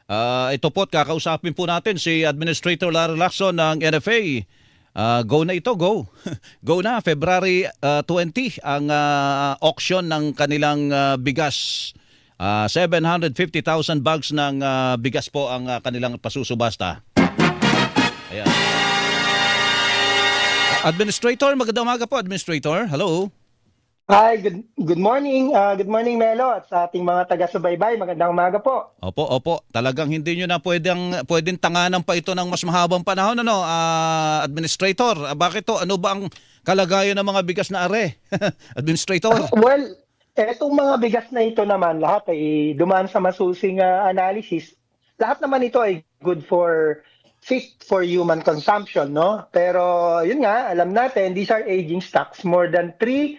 Ito po, kakausapin po natin si Administrator Larry Lacson ng NFA. Go na ito, go. Go na, February 20 ang auction ng kanilang bigas. 750,000 bags ng bigas po ang kanilang pasusubasta. Ayan. Administrator, magandang umaga po, Administrator. Hello. Hi, good morning. Good morning, Melo, at sa ating mga taga-subaybay. Magandang umaga po. Opo. Talagang hindi nyo na pwedeng tanganan pa ito ng mas mahabang panahon, Administrator. Bakit to? Ano ba ang kalagayan ng mga bigas na are? Administrator. Well, etong mga bigas na ito naman, lahat ay dumaan sa masusing analysis. Lahat naman ito ay good for fit for human consumption, no? Pero yun nga, alam natin, these are aging stocks, more than 3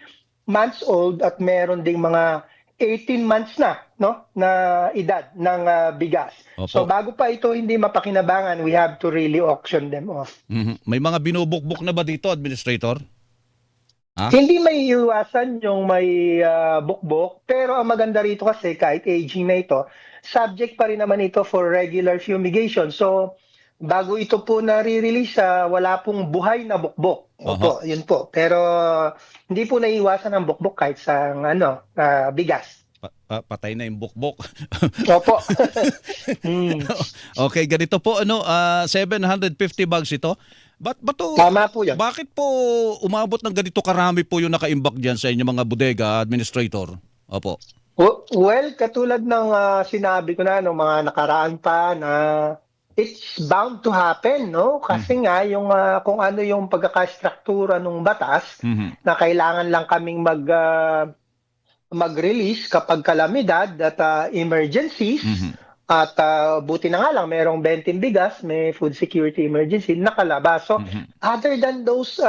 months old at meron ding mga 18 months na, no, na edad ng bigas. Opo. So bago pa ito hindi mapakinabangan, we have to really auction them off. May mga binubukbuk na ba dito, Administrator? Ha? Hindi may iwasan yung may bukbok, pero ang maganda rito kasi kahit aging na ito, subject pa rin naman ito for regular fumigation. So bago ito po nare-release, wala pong buhay na bukbok. Opo, yun po. Pero hindi po naiiwasan ang bukbok kahit sa bigas. Patay na yung bukbok. Opo. Okay, ganito po 750 bags ito. Tama po yan. Bakit po umabot ng ganito karami po yung nakaimbak diyan sa inyong mga bodega, Administrator? Opo. Well, katulad ng sinabi ko na nung mga nakaraan pa na it's bound to happen, no? Kasi nga yung kung ano yung pagkakastruktura ng batas na kailangan lang kaming mag-release kapag kalamidad at emergencies. At buti na nga lang merong 20 bigas, may food security emergency nakalabas. So other than those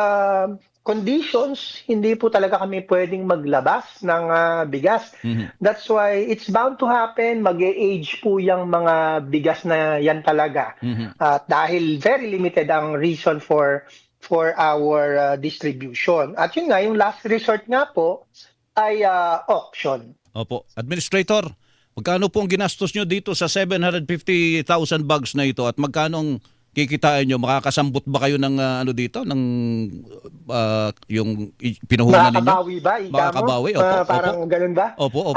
conditions, hindi po talaga kami pwedeng maglabas ng bigas. That's why it's bound to happen. Mag-age po yung mga bigas na yan talaga. At dahil very limited ang reason for our distribution. At yun nga, yung last resort nga po ay auction. Opo. Administrator, magkano po ang ginastos nyo dito sa 750,000 bags na ito at magkano ang kikitain nyo? Makakasambot ba kayo ng dito? Ng yung pinuhunan ninyo? Makakabawi ba? Makakabawi? Opo. Parang ganun ba? Opo.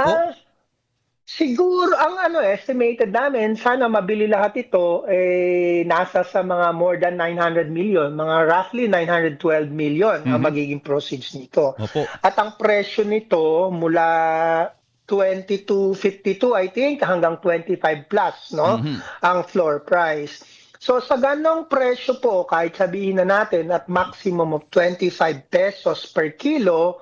Siguro, ang estimated namin, sana mabili lahat ito, nasa sa mga more than 900 million, mga roughly 912 million ang magiging proceeds nito. Opo. At ang presyo nito mula 22.52 I think hanggang 25 plus, no? Ang floor price. So sa ganong presyo po, kahit sabihin na natin at maximum of 25 pesos per kilo,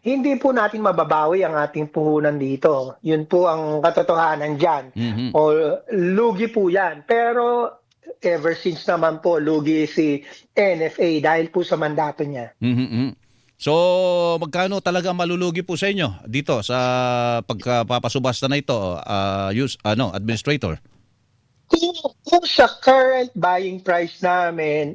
hindi po natin mababawi ang ating puhunan dito. Yun po ang katotohanan dyan. O lugi po yan. Pero ever since naman po, lugi si NFA dahil po sa mandato niya. So, magkano talaga malulugi po sa inyo dito sa pagpapasubasta na ito, Administrator? Kung sa current buying price namin,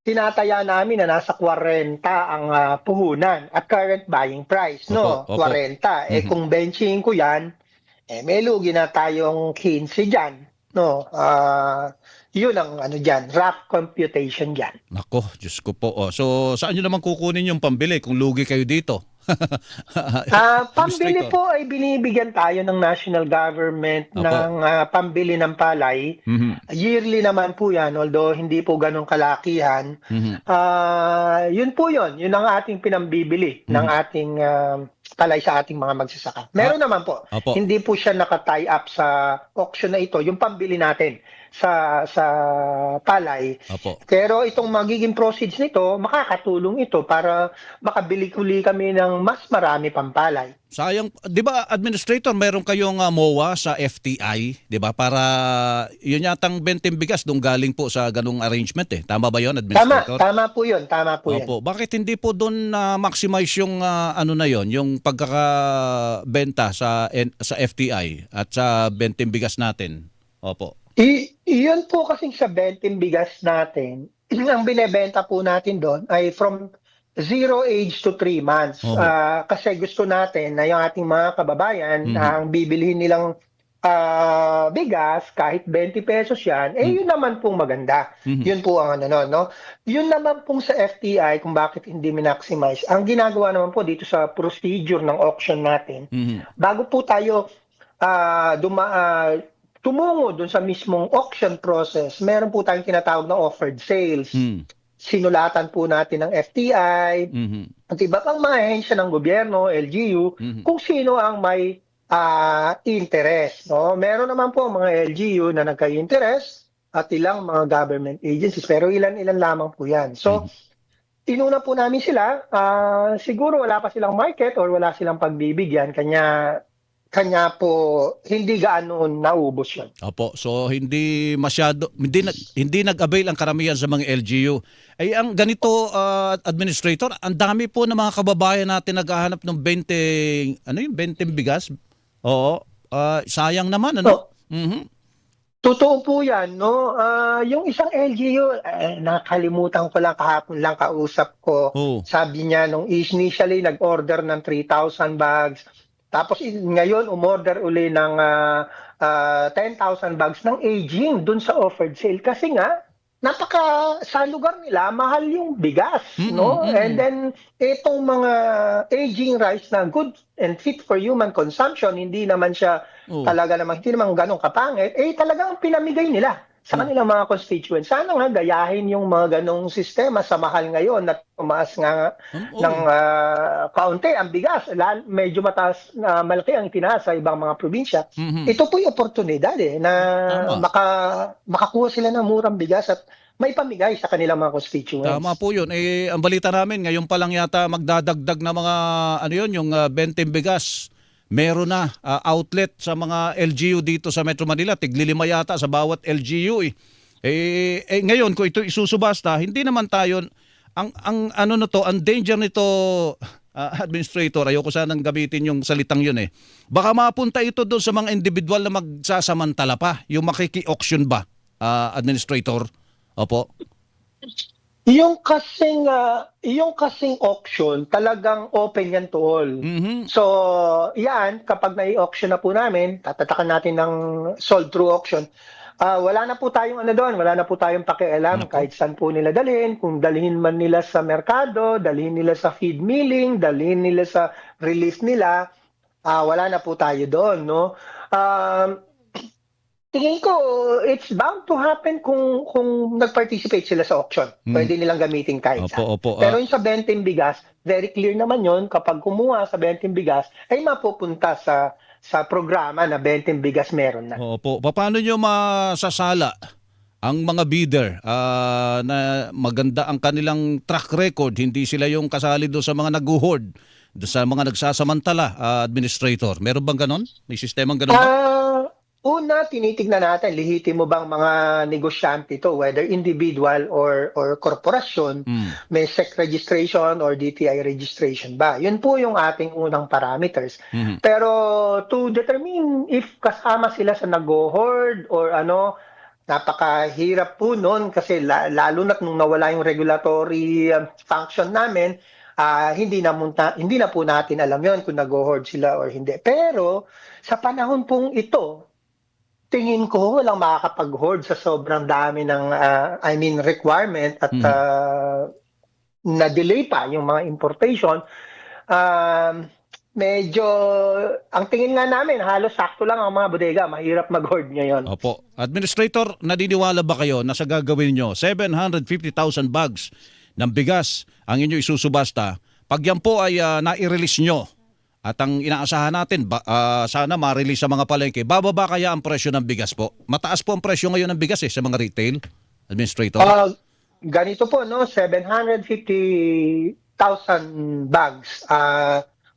tinataya namin na nasa 40 ang puhunan at current buying price, no? Opo. 40. Kung benching ko yan, may lugi na tayong 15 dyan, no? Yun ang dyan, rough computation dyan. Nako, Diyos ko po. So, saan nyo naman kukunin yung pambili kung lugi kayo dito? Pambili po ay binibigyan tayo ng national government ng pambili ng palay. Yearly naman po yan, although hindi po ganun kalakihan. Yun po yun. Yun ang ating pinambibili ng ating palay sa ating mga magsasaka. Meron naman po. Opo. Hindi po siya naka-tie up sa auction na ito. Yung pambili natin sa palay. Opo. Pero itong magiging proceeds nito, makakatulong ito para makabili-kuli kami ng mas marami pang palay. Sayang, 'di ba, Administrator, meron kayong MOA sa FTI, 'di ba? Para yun yatang 20 bigas doon galing po sa ganung arrangement eh. Tama ba 'yon, Administrator? Tama po 'yun, tama po 'yan. Opo. Bakit hindi po doon maximize yung na 'yon, yung pagkakabenta sa FTI at sa 20 bigas natin? Opo. Iyon po kasing sa 20 bigas natin, ang binebenta po natin doon ay from 0 age to 3 months. Kasi gusto natin na yung ating mga kababayan, ang bibilihin nilang bigas, kahit 20 pesos yan, yun naman pong maganda. Yun po ang no? Yun naman pong sa FTI, kung bakit hindi minmaximize, ang ginagawa naman po dito sa procedure ng auction natin, bago po tayo tumungo dun sa mismong auction process, meron po tayong tinatawag na offered sales. Sinulatan po natin ng FTI, at iba pang mga ahensya ng gobyerno, LGU, kung sino ang may interest. No? Meron naman po mga LGU na nagka-interest at ilang mga government agencies, pero ilan-ilan lamang po yan. So, tinuna po namin sila, siguro wala pa silang market or wala silang pagbibigyan, kanya po hindi gaano naubos yun. Opo, so hindi masyado, hindi nag-avail ang karamihan sa mga LGU. Ay ang ganito, Administrator, ang dami po ng mga kababayan natin naghahanap ng 20, 20 bigas. Oo, sayang naman, ano? Totoo po yan, no? Yung isang LGU, nakalimutan ko lang, kahapon lang kausap ko. Sabi niya, nung initially nag-order ng 3,000 bags, tapos ngayon umorder uli ng 10,000 bags ng aging dun sa offered sale. Kasi nga, sa lugar nila, mahal yung bigas, no? And then, itong mga aging rice na good and fit for human consumption, hindi naman siya hindi naman ganun kapangit, talagang pinamigay nila sa kanilang mga constituents. Sana nga gayahin yung mga ganong sistema sa mahal ngayon at tumaas nga ng kaunti ang bigas. Medyo mataas na malaki ang itinaas sa ibang mga probinsya. Ito po yung oportunidad na makakuha sila ng murang bigas at may pamigay sa kanilang mga constituents. Tama po yun. Ang balita namin, ngayon pa lang yata magdadagdag na mga yung 20 bigas. Meron na outlet sa mga LGU dito sa Metro Manila. Tig-5 yata sa bawat LGU. Ngayon, kung ito isusubasta, hindi naman tayo, ang danger nito, Administrator, ayoko sanang gamitin yung salitang yun Baka mapunta ito doon sa mga individual na magsasamantala pa, yung makiki-auction ba, Administrator? Opo. Yung kasing auction, talagang open yan to all. So, yan, kapag nai-auction na po namin, tatatakan natin ng sold through auction. Wala na po tayong wala na po tayong pakialam kahit saan po nila dalhin, kung dalhin man nila sa merkado, dalhin nila sa feed milling, dalhin nila sa release nila, wala na po tayo doon, no? Tingin ko, it's bound to happen kung nag-participate sila sa auction. Pwede nilang gamitin kahit saan. Pero yung sa 20 bigas, very clear naman yon, kapag kumuha sa 20 bigas, ay mapupunta sa programa na 20 bigas meron na. Opo. Paano nyo masasala ang mga bidder na maganda ang kanilang track record, hindi sila yung kasali doon sa mga nag-hoard, sa mga nagsasamantala, Administrator? Meron bang ganon? May sistemang ganon ba? Una, tinitignan natin, lihitin mo bang mga negosyante ito, whether individual or korporasyon, may SEC registration or DTI registration ba? Yun po yung ating unang parameters. Pero to determine if kasama sila sa nag-hoard or napakahirap po nun kasi lalo na't nung nawala yung regulatory function namin, hindi na po natin alam yon kung nag-hoard sila or hindi. Pero sa panahon pong ito, tingin ko walang makakapag-hoard sa sobrang dami ng requirement at na-delay pa yung mga importation. Medyo, ang tingin nga namin, halos sakto lang ang mga bodega. Mahirap mag-hoard ngayon. Opo. Administrator, naniniwala ba kayo na sa gagawin nyo, 750,000 bags ng bigas ang inyo isusubasta? Pag yan po ay nai-release nyo, at ang inaasahan natin, sana ma-release sa mga palengke, bababa kaya ang presyo ng bigas po? Mataas po ang presyo ngayon ng bigas sa mga retail, Administrator? Ganito po, no? 750,000 bags.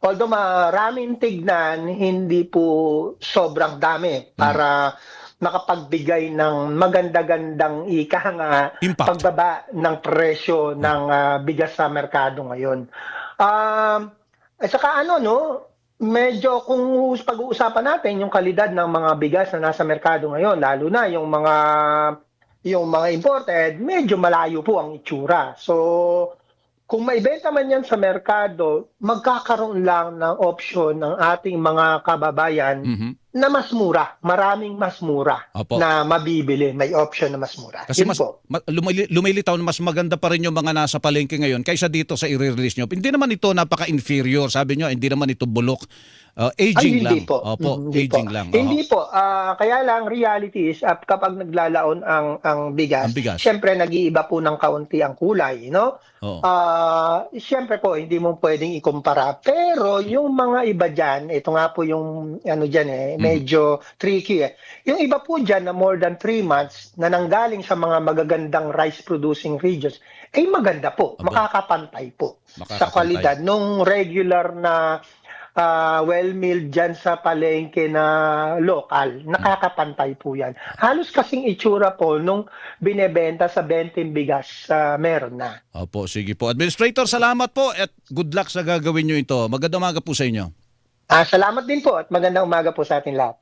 Although maraming tignan, hindi po sobrang dami para makapagbigay ng maganda-gandang pagbaba ng presyo ng bigas sa merkado ngayon. At saka medyo kung pag-uusapan natin yung kalidad ng mga bigas na nasa merkado ngayon, lalo na yung mga imported, medyo malayo po ang itsura. So, kung maibenta man yan sa merkado, magkakaroon lang ng option ng ating mga kababayan na mas mura, maraming mas mura Opo. na mabibili, may option na mas mura. Kasi Yun mas po. lumilitaw na mas maganda pa rin yung mga nasa palengke ngayon kaysa dito sa i-release nyo. Hindi naman ito napaka-inferior, sabi nyo, hindi naman ito bulok. Aging Hindi lang. po. Opo, Hindi aging po. lang. Hindi po. Kaya lang reality is kapag naglalaon ang Ang bigas, bigas. syempre nag-iiba po ng kaunti ang kulay, no? Oo. Syempre po hindi mo pwedeng ikumpara. Pero yung mga iba diyan, ito nga po yung ano diyan medyo tricky eh. Yung iba po diyan na more than 3 months na nanggaling sa mga magagandang rice producing regions, ay maganda po, Aba. makakapantay po sa Makakapantay. kwalidad nung regular na well-milled dyan sa palengke na lokal, nakakapantay po yan. Halos kasing itsura po nung binebenta sa 20 bigas, meron na. Opo, sige po. Administrator, salamat po at good luck sa gagawin nyo ito. Magandang umaga po sa inyo. Salamat din po at magandang umaga po sa ating lahat.